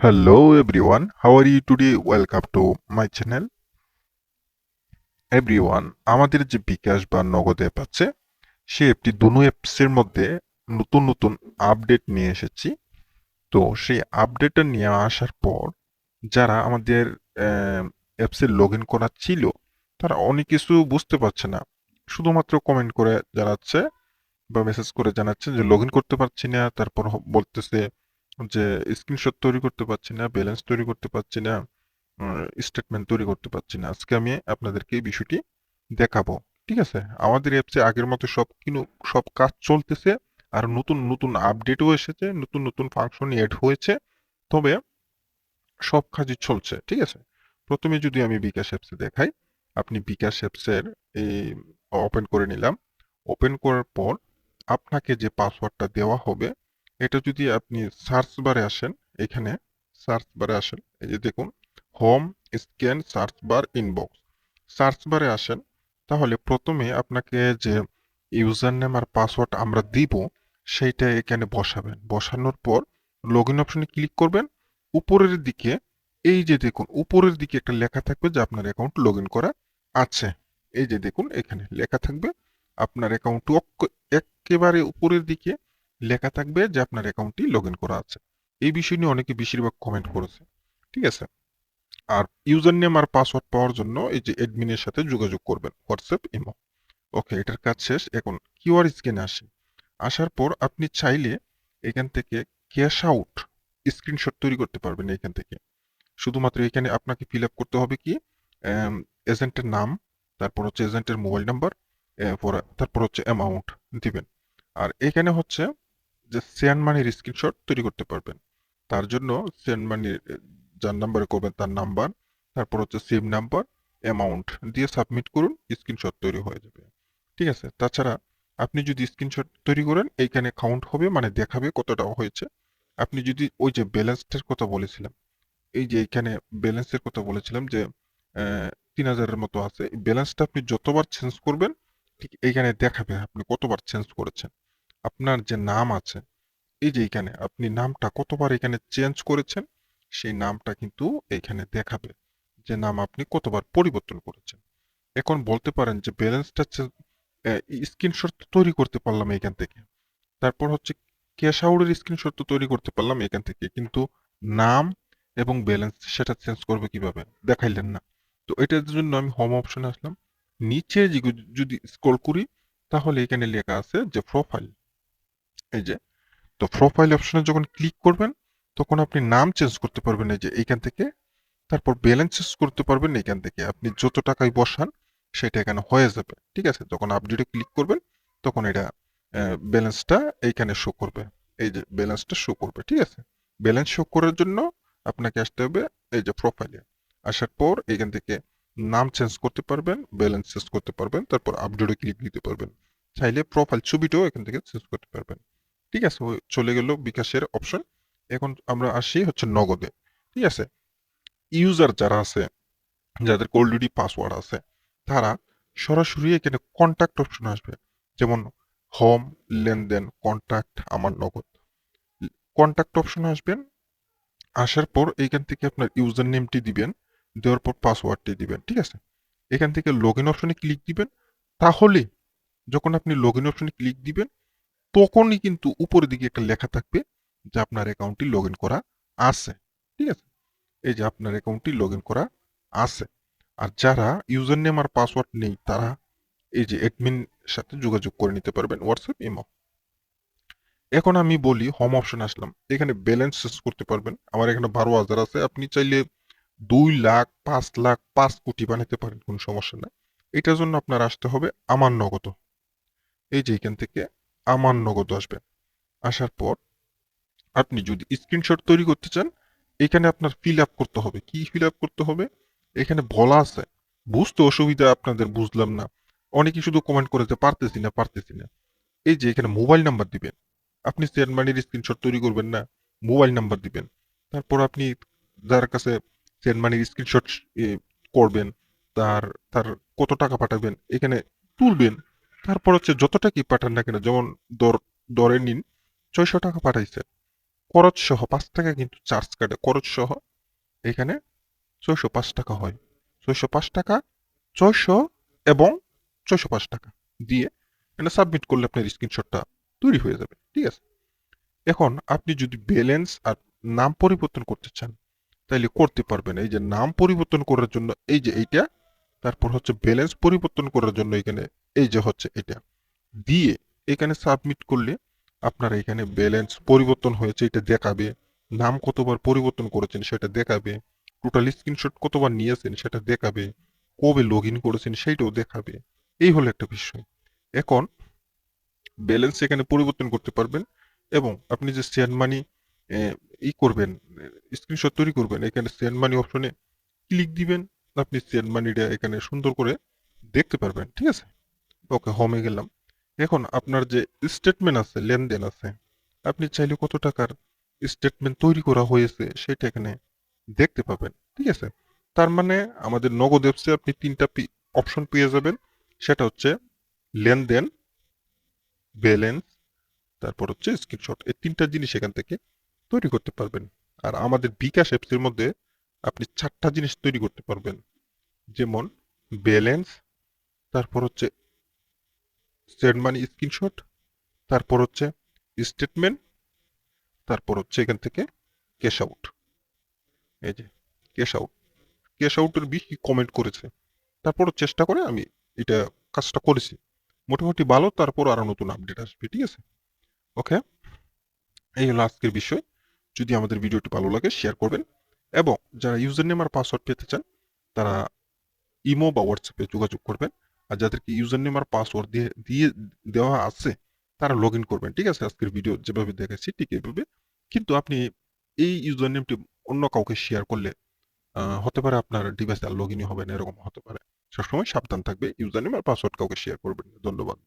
Hello everyone, how are you today? Welcome to my channel. Everyone, আমাদের যে বিকাশ বা নগদ অ্যাপ আছে সেই অ্যাপটি দুনো অ্যাপসের মধ্যে নতুন নতুন আপডেট নিয়ে এসেছি। তো সেই আপডেটটা নিয়ে আসার পর যারা আমাদের অ্যাপসে লগ ইন করা ছিল তারা অনেক কিছু বুঝতে পারছে না, শুধুমাত্র কমেন্ট করে জানাচ্ছে বা মেসেজ করে জানাচ্ছে যে লগ ইন করতে পারছি না। তারপর বলতেছে যে স্ক্রিনশট তৈরি করতে পারছি না, ব্যালেন্স তৈরি করতে পারছি না, স্টেটমেন্ট তৈরি করতে পারছি না। আজকে আমি আপনাদেরকে এই বিষয়টি দেখাবো। ঠিক আছে? আমাদের অ্যাপসে আগের মতো সব কাজ চলতেছে, আর নতুন নতুন আপডেটও এসেছে, নতুন নতুন ফাংশন এড হয়েছে। তবে সব কাজই চলছে। ঠিক আছে? প্রথমে যদি আমি বিকাশ অ্যাপসে দেখাই, আপনি বিকাশ অ্যাপসের এই ওপেন করে নিলাম। ওপেন করার পর আপনাকে যে পাসওয়ার্ডটা দেওয়া হবে এটা যদি আপনি সার্চ বারে আসেন, এখানে সার্চ বারে আসেন, এই যে দেখুন home scan search bar inbox, search বারে আসেন। তাহলে প্রথমে আপনাকে যে ইউজার নেম আর পাসওয়ার্ড আমরা দিব সেইটা এখানে বসাবেন। বসানোর পর লগ ইন অপশনে ক্লিক করবেন। উপরের দিকে এই যে দেখুন উপরের দিকে একটা লেখা থাকবে যে আপনার অ্যাকাউন্ট লগ ইন করা আছে। এই যে দেখুন এখানে লেখা থাকবে আপনার অ্যাকাউন্ট, একেবারে উপরের দিকে লেখা থাকবে যে আপনার অ্যাকাউন্টটি লগ ইন করা আছে। এই বিষয় নিয়ে অনেকে বেশিরভাগ কমেন্ট করেছে। ঠিক আছে? আর ইউজার নেম আর পাসওয়ার্ড পাওয়ার জন্য এই যে অ্যাডমিনের সাথে যোগাযোগ করবেন, হোয়াটসঅ্যাপ, ইমো। ওকে, এটার কাজ শেষ। এখন কিউআর স্ক্যানে আসি। আসার পর আপনি চাইলে এখান থেকে ক্যাশ আউট স্ক্রিনশট তৈরি করতে পারবেন এখান থেকে। শুধুমাত্র এখানে আপনাকে ফিল আপ করতে হবে কি এজেন্টের নাম, তারপর হচ্ছে এজেন্টের মোবাইল নাম্বার, তারপর হচ্ছে অ্যামাউন্ট দিবেন। আর এখানে হচ্ছে যে সেন্ড মানির স্ক্রিনশট তৈরি করতে পারবেন। তার জন্য সেন্ড মানির যার নাম্বারে করবেন তার নাম্বার, তারপর হচ্ছে সিম নাম্বার, অ্যামাউন্ট দিয়ে সাবমিট করুন, স্ক্রিনশট তৈরি হয়ে যাবে। ঠিক আছে? তাছাড়া আপনি যদি স্ক্রিনশট তৈরি করেন এইখানে কাউন্ট হবে, মানে দেখাবে কতটা হয়েছে। আপনি যদি ওই যে ব্যালেন্সটার কথা বলেছিলাম, এই যে এখানে ব্যালেন্সের কথা বলেছিলাম যে ৩,০০০-এর মতো আছে। এই ব্যালেন্সটা আপনি যতবার চেঞ্জ করবেন ঠিক এইখানে দেখাবে আপনি কতবার চেঞ্জ করেছেন। আপনার যে নাম আছে এই যে এখানে আপনি নামটা কতবার এখানে চেঞ্জ করেছেন সেই নামটা কিন্তু এখানে দেখাবে যে নাম আপনি কতবার পরিবর্তন করেছেন। এখন বলতে পারেন যে ব্যালেন্সটা স্ক্রিনশট তৈরি করতে পারলাম এখান থেকে, তারপর হচ্ছে ক্যাশ আউটের স্ক্রিনশট তো তৈরি করতে পারলাম এখান থেকে, কিন্তু নাম এবং ব্যালেন্স সেটা চেঞ্জ করবে কিভাবে দেখাইলেন না। তো এটার জন্য আমি হোম অপশনে আসলাম। নিচে যদি স্ক্রল করি তাহলে এখানে লেখা আছে যে প্রোফাইল। এই যে, তো প্রোফাইল অপশনে যখন ক্লিক করবেন তখন আপনি নাম চেঞ্জ করতে পারবেন এই যে এইখান থেকে, তারপর ব্যালেন্স চেঞ্জ করতে পারবেন এখান থেকে। আপনি যত টাকাই বসান সেটা এখানে হয়ে যাবে। ঠিক আছে? যখন আপডেটে ক্লিক করবেন তখন এটা ব্যালেন্সটা এইখানে শো করবে। এই যে ব্যালেন্সটা শো করবে। ঠিক আছে? ব্যালেন্স শো করার জন্য আপনাকে আসতে হবে এই যে প্রোফাইলে। আসার পর এখান থেকে নাম চেঞ্জ করতে পারবেন, ব্যালেন্স চেঞ্জ করতে পারবেন, তারপর আপডেটে ক্লিক দিতে পারবেন। চাইলে প্রোফাইল ছবিটাও এখান থেকে চেঞ্জ করতে পারবেন। ঠিক আছে? চলে গেল বিকাশের অপশন। এখন আমরা আসি হচ্ছে নগদে। ঠিক আছে? ইউজার যারা আছে, যাদের অলরেডি পাসওয়ার্ড আছে, তারা সরাসরি এখানে কন্ট্যাক্ট অপশন আসবে। যেমন হোম, লেনদেন, কন্ট্যাক্ট, আমার নগদ। কন্ট্যাক্ট অপশনে আসবেন। আসার পর এইখান থেকে আপনার ইউজার নেমটি দিবেন, দেওয়ার পর পাসওয়ার্ডটি দিবেন। ঠিক আছে? এখান থেকে লগ ইন অপশনে ক্লিক দিবেন। তাহলে যখন আপনি লগ ইন অপশনে ক্লিক দিবেন তখনই কিন্তু উপরের দিকে একটা লেখা থাকবে যে আপনার অ্যাকাউন্টটি লগ ইন করা আছে। ঠিক আছে? এই যে আপনার অ্যাকাউন্টটি লগ ইন করা আছে। আর যারা ইউজার নেম আর পাসওয়ার্ড নেই তারা এই যে অ্যাডমিন সাথে যোগাযোগ করে নিতে পারবেন, হোয়াটসঅ্যাপ, ইমো। এখন আমি বলি হোম অপশন আসলাম, এখানে ব্যালেন্স চেঞ্জ করতে পারবেন। আমার এখানে ১২,০০০ আছে, আপনি চাইলে ২,০০,০০০, ৫,০০,০০০, ৫,০০,০০,০০০ বানাতে পারেন, কোনো সমস্যা নাই। এটার জন্য আপনার আসতে হবে আমার নগদ। এই যে এখান থেকে আমার নগদ আসবেন। আসার পর আপনি যদি স্ক্রিনশট তৈরি করতে চান এখানে আপনার ফিল আপ করতে হবে। কি ফিল আপ করতে হবে এখানে বলা আছে। বুঝতে অসুবিধা আপনাদের, বুঝলাম না। অনেকে শুধু কমেন্ট করে যে পারতেছি না পারতেছি না। এই যে এখানে মোবাইল নাম্বার দিবেন। আপনি সেন্ড মানির স্ক্রিনশট তৈরি করবেন না, মোবাইল নাম্বার দিবেন। তারপর আপনি যার কাছে সেন্ড মানির স্ক্রিনশট করবেন তার তার কত টাকা পাঠাবেন এখানে তুলবেন। তারপর হচ্ছে যত টাকাই পাঠান না কেন, যেমন ধরে নিন ৬০০ টাকা পাঠাইছেন, খরচ সহ 5 টাকা কিন্তু চার্জ কাটে, খরচ সহ এখানে 605 টাকা হয়। 605 টাকা, 600 এবং 605 টাকা দিয়ে এটা সাবমিট করলে আপনার স্ক্রিনশটটা তৈরি হয়ে যাবে। ঠিক আছে? এখন আপনি যদি ব্যালেন্স আর নাম পরিবর্তন করতে চান তাইলে করতে পারবেন। এই যে নাম পরিবর্তন করার জন্য এই যে এইটা, তারপর হচ্ছে ব্যালেন্স পরিবর্তন করার জন্য এখানে এই যে হচ্ছে এটা দিয়ে এখানে সাবমিট করলে আপনার এখানে ব্যালেন্স পরিবর্তন হয়েছে এটা দেখাবে, নাম কতবার পরিবর্তন করেছেন সেটা দেখাবে, টোটাল স্ক্রিনশট কতবার নিয়েছেন সেটা দেখাবে, কবে লগ ইন করেছেন সেইটাও দেখাবে। এই হলো একটা বিষয়। এখন ব্যালেন্স এখানে পরিবর্তন করতে পারবেন এবং আপনি যে সেন্ড মানি ই করবেন, স্ক্রিনশট তৈরি করবেন, এখানে সেন্ড মানি অপশনে ক্লিক দিবেন, আপনি সেন্ড মানিটা এখানে সুন্দর করে দেখতে পারবেন। ঠিক আছে? ওকে, হোমে গেলাম। এখন আপনার যে স্টেটমেন্ট আছে, লেনদেন আছে, আপনি চাইলে কত টাকার স্টেটমেন্ট তৈরি করা হয়েছে সেটা এখানে দেখতে পাবেন। ঠিক আছে? তার মানে আমাদের নগদ অ্যাপসে আপনি 3টা অপশন পেয়ে যাবেন। সেটা হচ্ছে লেনদেন, ব্যালেন্স, তারপর হচ্ছে স্ক্রিনশট। এই 3টা জিনিস এখান থেকে তৈরি করতে পারবেন। আর আমাদের বিকাশ অ্যাপসের মধ্যে আপনি 4টা জিনিস তৈরি করতে পারবেন। যেমন ব্যালেন্স, তারপর হচ্ছে সেন্ড মানি স্ক্রিনশট, তারপর হচ্ছে স্টেটমেন্ট, তারপর হচ্ছে এখান থেকে ক্যাশ আউট। এই যে ক্যাশ আউট, ক্যাশ আউটের বেশি কমেন্ট করেছে, তারপরও চেষ্টা করে আমি এটা কাজটা করেছি, মোটামুটি ভালো। তারপর আরো নতুন আপডেট আসবে। ঠিক আছে? ওকে, এই হলো আজকের বিষয়। যদি আমাদের ভিডিওটি ভালো লাগে শেয়ার করবেন এবং যারা ইউজার নেম আর পাসওয়ার্ড পেতে চান তারা ইমো বা হোয়াটসঅ্যাপে যোগাযোগ করবেন। আর যাদেরকে ইউজার নেম আর পাসওয়ার্ড দিয়ে দিয়ে দেওয়া আছে তারা লগ ইন করবেন। ঠিক আছে? আজকের ভিডিও যেভাবে দেখাচ্ছি ঠিক এইভাবে। কিন্তু আপনি এই ইউজার নেমটি অন্য কাউকে শেয়ার করলে হতে পারে আপনার ডিভাইসে আর লগ ইনই হবে না, এরকম হতে পারে। সবসময় সাবধান থাকবে, ইউজার নেম আর পাসওয়ার্ড কাউকে শেয়ার করবেন না। ধন্যবাদ।